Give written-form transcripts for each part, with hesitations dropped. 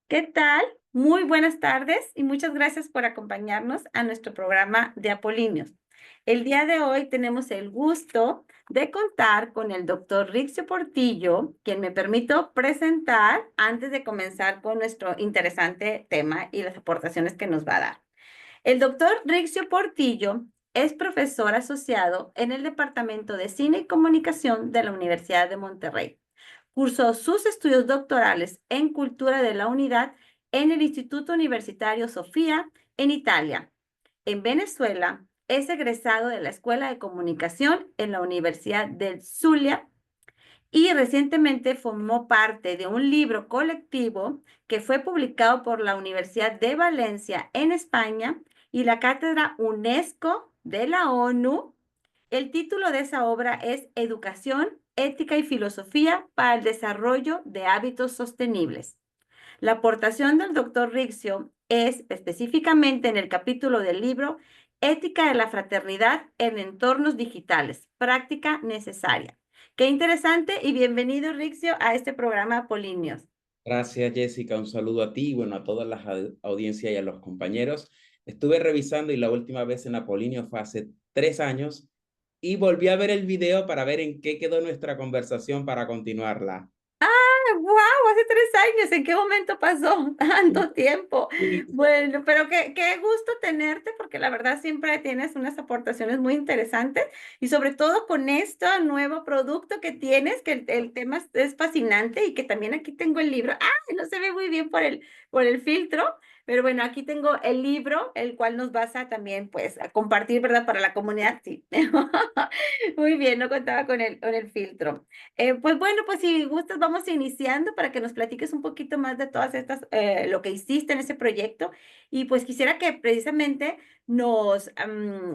¿Qué tal? Muy buenas tardes y muchas gracias por acompañarnos a nuestro programa de Apolíneos. El día de hoy tenemos el gusto de contar con el doctor Rixio Portillo, quien me permito presentar antes de comenzar con nuestro interesante tema y las aportaciones que nos va a dar. El doctor Rixio Portillo es profesor asociado en el Departamento de Cine y Comunicación de la Universidad de Monterrey. Cursó sus estudios doctorales en Cultura de la Unidad en el Instituto Universitario Sofía, en Italia. En Venezuela, es egresado de la Escuela de Comunicación en la Universidad del Zulia y recientemente formó parte de un libro colectivo que fue publicado por la Universidad de Valencia en España y la Cátedra UNESCO de la ONU. El título de esa obra es Educación, Ética y Filosofía para el Desarrollo de Hábitos Sostenibles. La aportación del doctor Rixio es específicamente en el capítulo del libro Ética de la Fraternidad en Entornos Digitales, práctica necesaria. Qué interesante y bienvenido, Rixio, a este programa Apolíneos. Gracias, Jessica. Un saludo a ti y bueno, a todas las audiencias y a los compañeros. Estuve revisando y la última vez en Apolíneo fue hace 3 años y volví a ver el video para ver en qué quedó nuestra conversación para continuarla. ¡Wow! Hace 3 años. ¿En qué momento pasó tanto tiempo? Bueno, pero qué gusto tenerte porque la verdad siempre tienes unas aportaciones muy interesantes y sobre todo con este nuevo producto que tienes, que el tema es fascinante y que también aquí tengo el libro. ¡Ah! No se ve muy bien por el filtro, pero bueno, aquí tengo el libro, el cual nos vas a también pues a compartir, ¿verdad? Para la comunidad, sí. Muy bien, no contaba con el filtro. Pues bueno, pues si gustas, vamos iniciando para que nos platiques un poquito más de todas estas, lo que hiciste en ese proyecto. Y pues quisiera que precisamente nos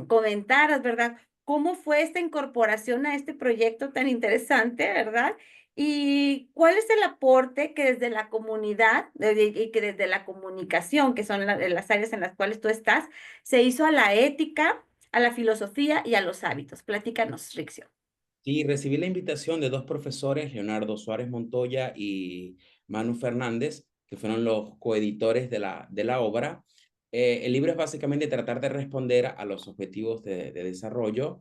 comentaras, ¿verdad? ¿Cómo fue esta incorporación a este proyecto tan interesante, ¿verdad? ¿Y cuál es el aporte que desde la comunidad y que desde la comunicación, que son las áreas en las cuales tú estás, se hizo a la ética, a la filosofía y a los hábitos? Platícanos, Rixio. Sí, recibí la invitación de dos profesores, Leonardo Suárez Montoya y Manu Fernández, que fueron los coeditores de la obra. El libro es básicamente tratar de responder a los objetivos de desarrollo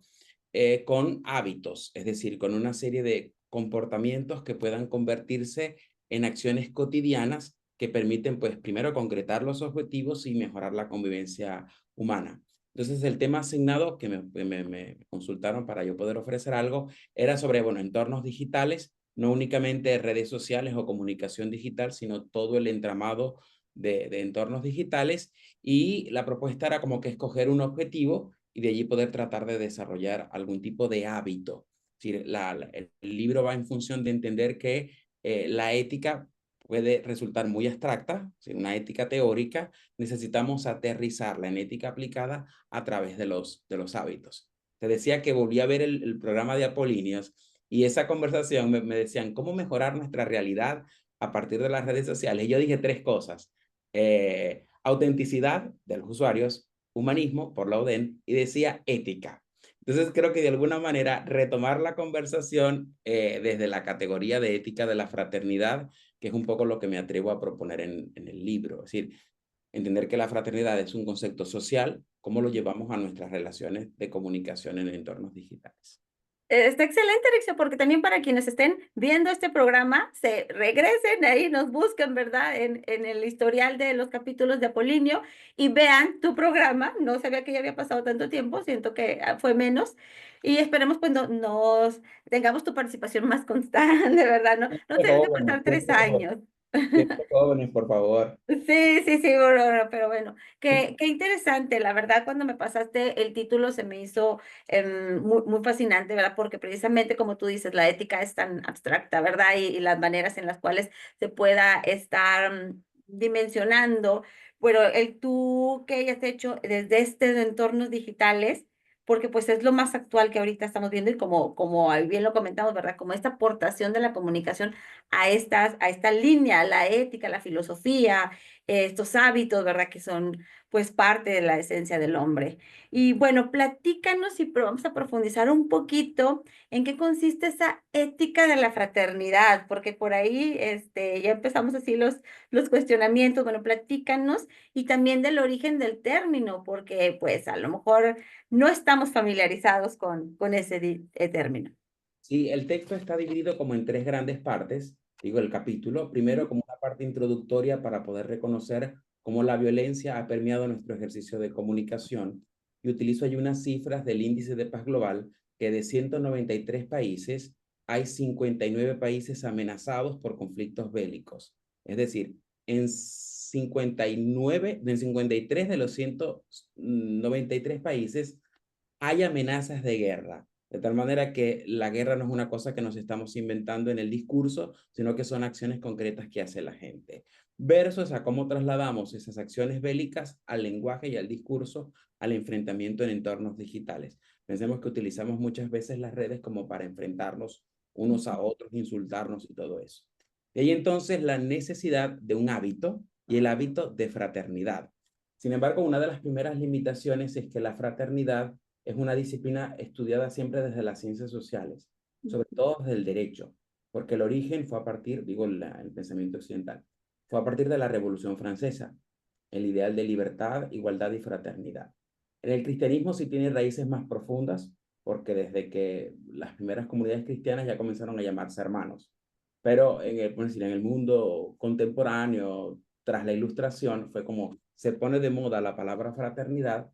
con hábitos, es decir, con una serie de comportamientos que puedan convertirse en acciones cotidianas que permiten, pues, primero concretar los objetivos y mejorar la convivencia humana. Entonces, el tema asignado que me consultaron para yo poder ofrecer algo era sobre, bueno, entornos digitales, no únicamente redes sociales o comunicación digital, sino todo el entramado de entornos digitales. Y la propuesta era como que escoger un objetivo y de allí poder tratar de desarrollar algún tipo de hábito. Es decir, el libro va en función de entender que la ética puede resultar muy abstracta, una ética teórica, necesitamos aterrizarla en ética aplicada a través de los hábitos. Te decía que volví a ver el programa de Apolíneos y esa conversación me decían, ¿cómo mejorar nuestra realidad a partir de las redes sociales? Y yo dije tres cosas. Autenticidad de los usuarios, humanismo por la UDEN y decía ética. Entonces creo que de alguna manera retomar la conversación desde la categoría de ética de la fraternidad, que es un poco lo que me atrevo a proponer en el libro. Es decir, entender que la fraternidad es un concepto social, cómo lo llevamos a nuestras relaciones de comunicación en entornos digitales. Está excelente, Rixio, porque también para quienes estén viendo este programa, se regresen ahí, nos busquen, ¿verdad? En el historial de los capítulos de Apolinio y vean tu programa. No sabía que ya había pasado tanto tiempo, siento que fue menos. Y esperemos pues nos tengamos tu participación más constante, ¿verdad? No, no Siempre te deben de jóvenes, pasar tres siempre jóvenes, años. siempre jóvenes, por favor. Sí, sí, sí, bueno, pero bueno, qué interesante, la verdad, cuando me pasaste el título se me hizo muy, muy fascinante, ¿verdad? Porque precisamente como tú dices, la ética es tan abstracta, ¿verdad? Y las maneras en las cuales se pueda estar dimensionando, pero el tú que hayas hecho desde estos entornos digitales, porque pues es lo más actual que ahorita estamos viendo y como ahí bien lo comentamos, ¿verdad? Como esta aportación de la comunicación a esta línea, la ética, la filosofía. estos hábitos, ¿verdad? Que son pues parte de la esencia del hombre. Y bueno, platícanos y vamos a profundizar un poquito en qué consiste esa ética de la fraternidad, porque por ahí ya empezamos así los cuestionamientos. Bueno, platícanos y también del origen del término, porque pues a lo mejor no estamos familiarizados con ese término. Sí, el texto está dividido como en tres grandes partes, digo el capítulo. Primero, como una parte introductoria para poder reconocer cómo la violencia ha permeado nuestro ejercicio de comunicación. Y utilizo ahí unas cifras del índice de paz global, que de 193 países, hay 59 países amenazados por conflictos bélicos. Es decir, en 53 de los 193 países hay amenazas de guerra. De tal manera que la guerra no es una cosa que nos estamos inventando en el discurso, sino que son acciones concretas que hace la gente. Versus a cómo trasladamos esas acciones bélicas al lenguaje y al discurso, al enfrentamiento en entornos digitales. Pensemos que utilizamos muchas veces las redes como para enfrentarnos unos a otros, insultarnos y todo eso. Y ahí entonces la necesidad de un hábito y el hábito de fraternidad. Sin embargo, una de las primeras limitaciones es que la fraternidad es una disciplina estudiada siempre desde las ciencias sociales, sobre todo desde el derecho, porque el origen fue a partir, digo, el pensamiento occidental, fue a partir de la Revolución Francesa, el ideal de libertad, igualdad y fraternidad. En el cristianismo sí tiene raíces más profundas, porque desde que las primeras comunidades cristianas ya comenzaron a llamarse hermanos. Pero en el mundo contemporáneo, tras la ilustración, fue como se pone de moda la palabra fraternidad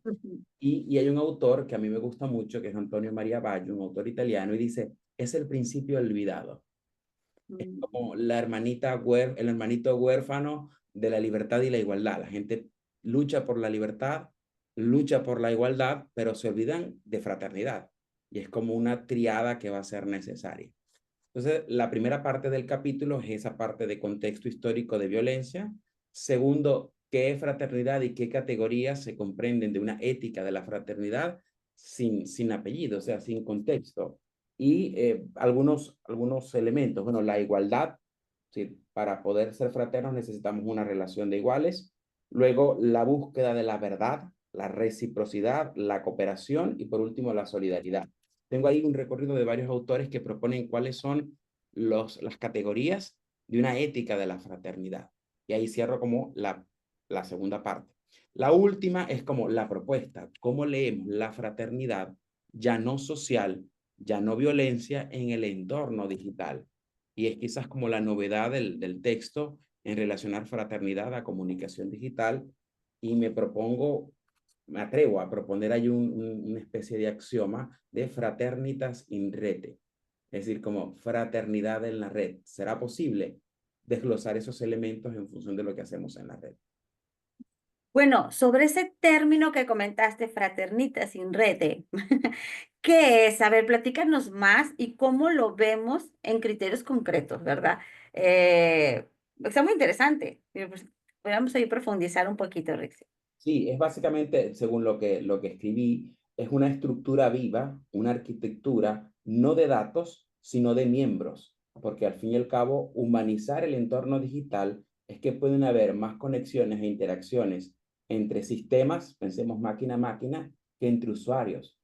y hay un autor que a mí me gusta mucho, que es Antonio María Baggio, un autor italiano, y dice, es el principio olvidado. Es como el hermanito huérfano de la libertad y la igualdad. La gente lucha por la libertad, lucha por la igualdad, pero se olvidan de fraternidad. Y es como una triada que va a ser necesaria. Entonces, la primera parte del capítulo es esa parte de contexto histórico de violencia. Segundo, qué es fraternidad y qué categorías se comprenden de una ética de la fraternidad sin apellido, o sea, sin contexto. Y algunos elementos. Bueno, la igualdad, ¿sí? Para poder ser fraternos necesitamos una relación de iguales. Luego, la búsqueda de la verdad, la reciprocidad, la cooperación y por último, la solidaridad. Tengo ahí un recorrido de varios autores que proponen cuáles son las categorías de una ética de la fraternidad. Y ahí cierro como la segunda parte. La última es como la propuesta, cómo leemos la fraternidad ya no social, ya no violencia en el entorno digital. Y es quizás como la novedad del texto en relacionar fraternidad a comunicación digital. Y me atrevo a proponer ahí una especie de axioma de fraternitas in rete, es decir, como fraternidad en la red. ¿Será posible desglosar esos elementos en función de lo que hacemos en la red? Bueno, sobre ese término que comentaste, fraternita sin rete, ¿qué es? A ver, platícanos más y cómo lo vemos en criterios concretos, ¿verdad? Está muy interesante. Pues, podemos ahí profundizar un poquito, Rixi. Sí, es básicamente, según lo que escribí, es una estructura viva, una arquitectura, no de datos, sino de miembros, porque al fin y al cabo, humanizar el entorno digital es que pueden haber más conexiones e interacciones entre sistemas, pensemos máquina a máquina, que entre usuarios.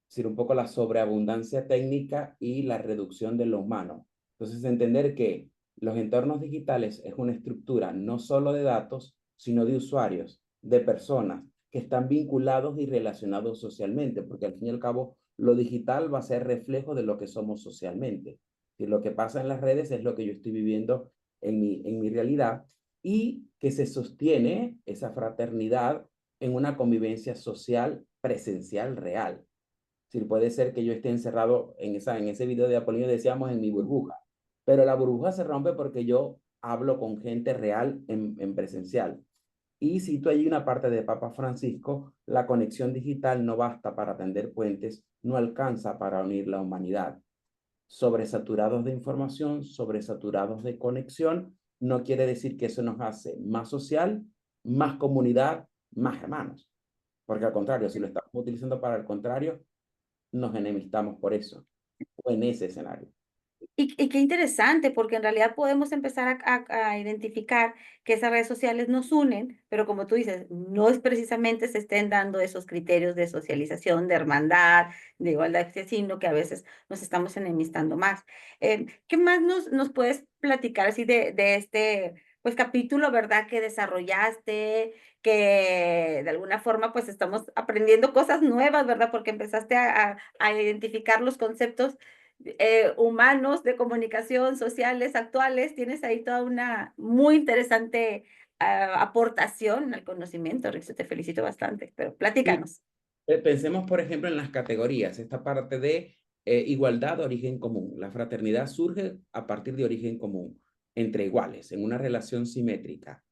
Es decir, un poco la sobreabundancia técnica y la reducción de lo humano. Entonces, entender que los entornos digitales es una estructura no solo de datos, sino de usuarios, de personas que están vinculados y relacionados socialmente, porque al fin y al cabo lo digital va a ser reflejo de lo que somos socialmente. Y lo que pasa en las redes es lo que yo estoy viviendo en mi realidad y que se sostiene esa fraternidad en una convivencia social presencial real. Sí, puede ser que yo esté encerrado en ese video de Apolinio, decíamos, en mi burbuja, pero la burbuja se rompe porque yo hablo con gente real en presencial. Y cito ahí una parte de Papa Francisco, la conexión digital no basta para tender puentes, no alcanza para unir la humanidad. Sobresaturados de información, sobresaturados de conexión, no quiere decir que eso nos hace más social, más comunidad, más hermanos. Porque al contrario, si lo estamos utilizando para el contrario, nos enemistamos por eso, o en ese escenario. Y qué interesante, porque en realidad podemos empezar a identificar que esas redes sociales nos unen, pero como tú dices, no es precisamente se estén dando esos criterios de socialización, de hermandad, de igualdad, sino que a veces nos estamos enemistando más. ¿Qué más nos puedes platicar así de este pues capítulo, verdad, que desarrollaste, que de alguna forma pues estamos aprendiendo cosas nuevas, ¿verdad? Porque empezaste a identificar los conceptos humanos de comunicación, sociales, actuales, tienes ahí toda una muy interesante aportación al conocimiento, Rixo, te felicito bastante, pero Y platícanos. pensemos, por ejemplo, en las categorías, esta parte de igualdad de origen común. La fraternidad surge a partir de origen común, entre iguales, en una relación simétrica.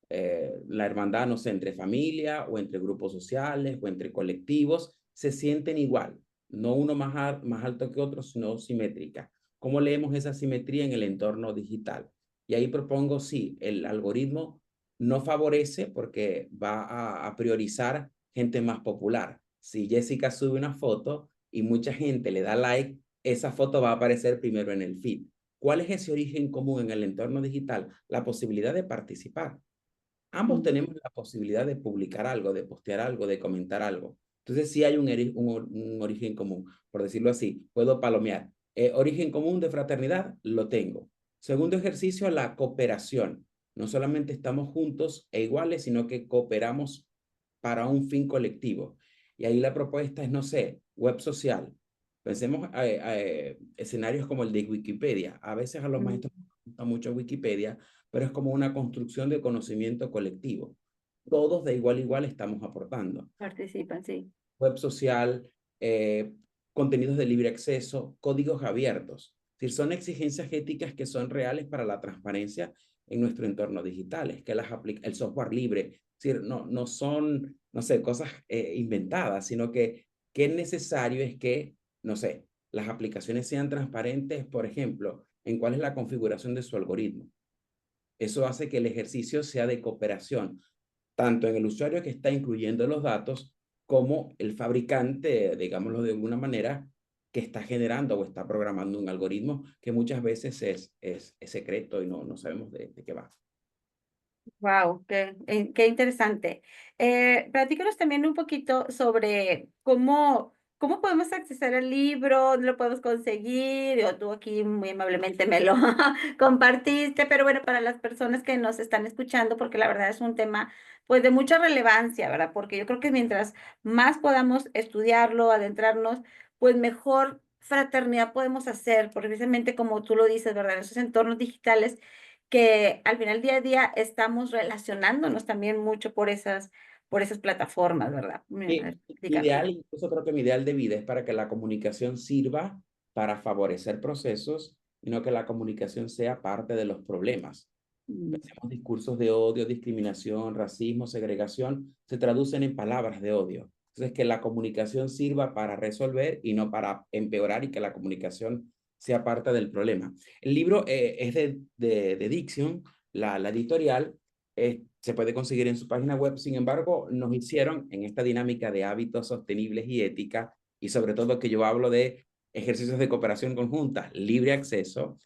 La hermandad, no sé, entre familia o entre grupos sociales o entre colectivos, se sienten igual, no uno más alto que otro, sino simétrica. ¿Cómo leemos esa simetría en el entorno digital? Y ahí propongo, sí, el algoritmo no favorece porque va a priorizar gente más popular. Si Jessica sube una foto y mucha gente le da like, esa foto va a aparecer primero en el feed. ¿Cuál es ese origen común en el entorno digital? La posibilidad de participar. Ambos Mm, tenemos la posibilidad de publicar algo, de postear algo, de comentar algo. Entonces sí hay un origen común, por decirlo así. Puedo palomear. Origen común de fraternidad, lo tengo. Segundo ejercicio, la cooperación. No solamente estamos juntos e iguales, sino que cooperamos para un fin colectivo. Y ahí la propuesta es, no sé, web social. Pensemos escenarios como el de Wikipedia. A veces a los mm, maestros les gusta mucho Wikipedia, pero es como una construcción de conocimiento colectivo. Todos de igual a igual estamos aportando. participan, sí. Web social, eh, contenidos de libre acceso, códigos abiertos. Es decir, son exigencias éticas que son reales para la transparencia en nuestro entorno digital. Es que el software libre, es decir, no son, no sé, cosas inventadas, sino que es necesario es que, no sé, las aplicaciones sean transparentes, por ejemplo, en cuál es la configuración de su algoritmo. Eso hace que el ejercicio sea de cooperación, tanto en el usuario que está incluyendo los datos como el fabricante, digámoslo de alguna manera, que está generando o está programando un algoritmo que muchas veces es secreto y no sabemos de qué va. Wow, qué interesante. Platícanos también un poquito sobre cómo podemos acceder al libro, dónde lo podemos conseguir, o tú aquí muy amablemente me lo compartiste, pero bueno, para las personas que nos están escuchando, porque la verdad es un tema pues de mucha relevancia, ¿verdad? Porque yo creo que mientras más podamos estudiarlo, adentrarnos, pues mejor fraternidad podemos hacer, porque precisamente como tú lo dices, ¿verdad? En esos entornos digitales que al final día a día estamos relacionándonos también mucho por esas plataformas, ¿verdad? A Y ver, platícanos. ideal, incluso creo que mi ideal de vida es para que la comunicación sirva para favorecer procesos y no que la comunicación sea parte de los problemas. Mm, Pensemos discursos de odio, discriminación, racismo, segregación, se traducen en palabras de odio. Entonces, que la comunicación sirva para resolver y no para empeorar y que la comunicación sea parte del problema. El libro es de Dixion, la editorial, se puede conseguir en su página web. Sin embargo, nos hicieron en esta dinámica de hábitos sostenibles y ética, y sobre todo que yo hablo de ejercicios de cooperación conjunta, libre acceso,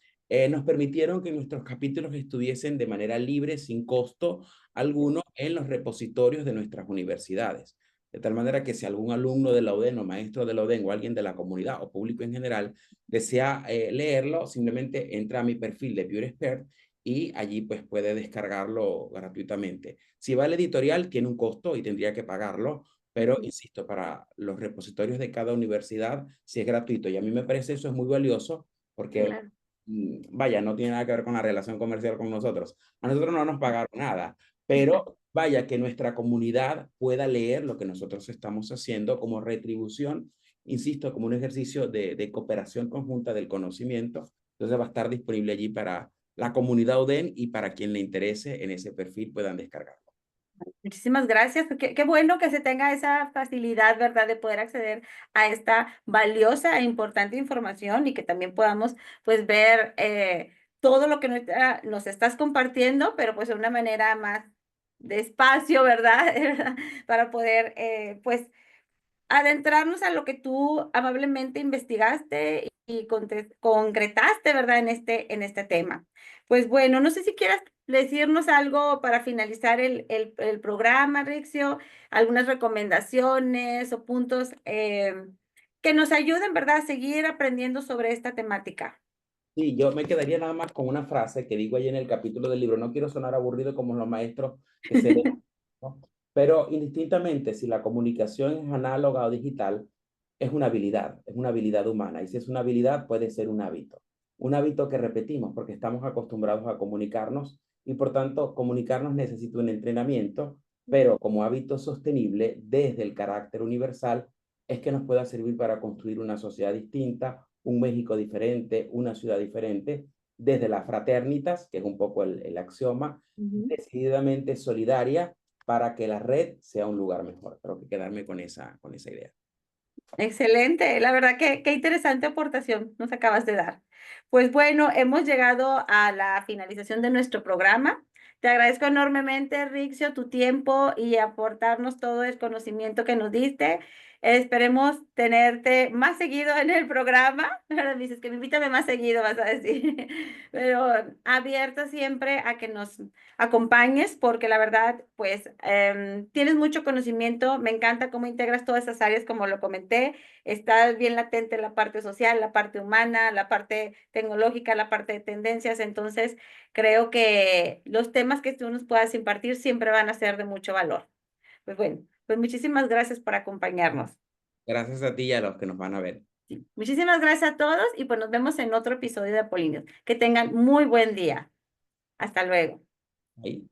nos permitieron que nuestros capítulos estuviesen de manera libre, sin costo alguno, en los repositorios de nuestras universidades. De tal manera que si algún alumno de la UDEN o maestro de la UDEN o alguien de la comunidad o público en general desea leerlo, simplemente entra a mi perfil de Pure Expert y allí pues puede descargarlo gratuitamente. Si va al editorial, tiene un costo y tendría que pagarlo, pero ujú, insisto, para los repositorios de cada universidad, si es gratuito. Y a mí me parece eso es muy valioso porque claro. vaya, no tiene nada que ver con la relación comercial con nosotros. A nosotros no nos pagaron nada, pero vaya, que nuestra comunidad pueda leer lo que nosotros estamos haciendo como retribución, insisto, como un ejercicio de cooperación conjunta del conocimiento. Entonces va a estar disponible allí para la comunidad UDEN y para quien le interese en ese perfil puedan descargarlo. Muchísimas gracias. Qué bueno que se tenga esa facilidad, ¿verdad?, de poder acceder a esta valiosa e importante información y que también podamos, pues, ver todo lo que nos estás compartiendo, pero pues de una manera más despacio, ¿verdad? Para poder, pues, adentrarnos a lo que tú amablemente investigaste y concretaste, ¿verdad? En este tema. Pues bueno, no sé si quieras decirnos algo para finalizar el programa, Rixio, algunas recomendaciones o puntos que nos ayuden, ¿verdad? A seguir aprendiendo sobre esta temática. Sí, yo me quedaría nada más con una frase que digo ahí en el capítulo del libro. No quiero sonar aburrido como los maestros que se leen, ¿no? Pero indistintamente, si la comunicación es análoga o digital, es una habilidad humana. Y si es una habilidad, puede ser un hábito. Un hábito que repetimos porque estamos acostumbrados a comunicarnos y por tanto comunicarnos necesita un entrenamiento, pero como hábito sostenible desde el carácter universal es que nos pueda servir para construir una sociedad distinta, un México diferente, una ciudad diferente, desde la fraternitas, que es un poco el axioma, Ujú. decididamente solidaria para que la red sea un lugar mejor. Creo que quedarme con esa idea. Excelente, la verdad que qué interesante aportación nos acabas de dar. Pues bueno, hemos llegado a la finalización de nuestro programa. Te agradezco enormemente, Rixio, tu tiempo y aportarnos todo el conocimiento que nos diste. Esperemos tenerte más seguido en el programa. Ahora me dices que me invítame más seguido, vas a decir. Pero abierta siempre a que nos acompañes, porque la verdad, pues tienes mucho conocimiento. Me encanta cómo integras todas esas áreas, como lo comenté. Está bien latente la parte social, la parte humana, la parte tecnológica, la parte de tendencias. Entonces, creo que los temas que tú nos puedas impartir siempre van a ser de mucho valor. Pues bueno, pues muchísimas gracias por acompañarnos. Gracias a ti y a los que nos van a ver. Sí. Muchísimas gracias a todos y pues nos vemos en otro episodio de Apolíneos. Que tengan muy buen día. Hasta luego. Ahí.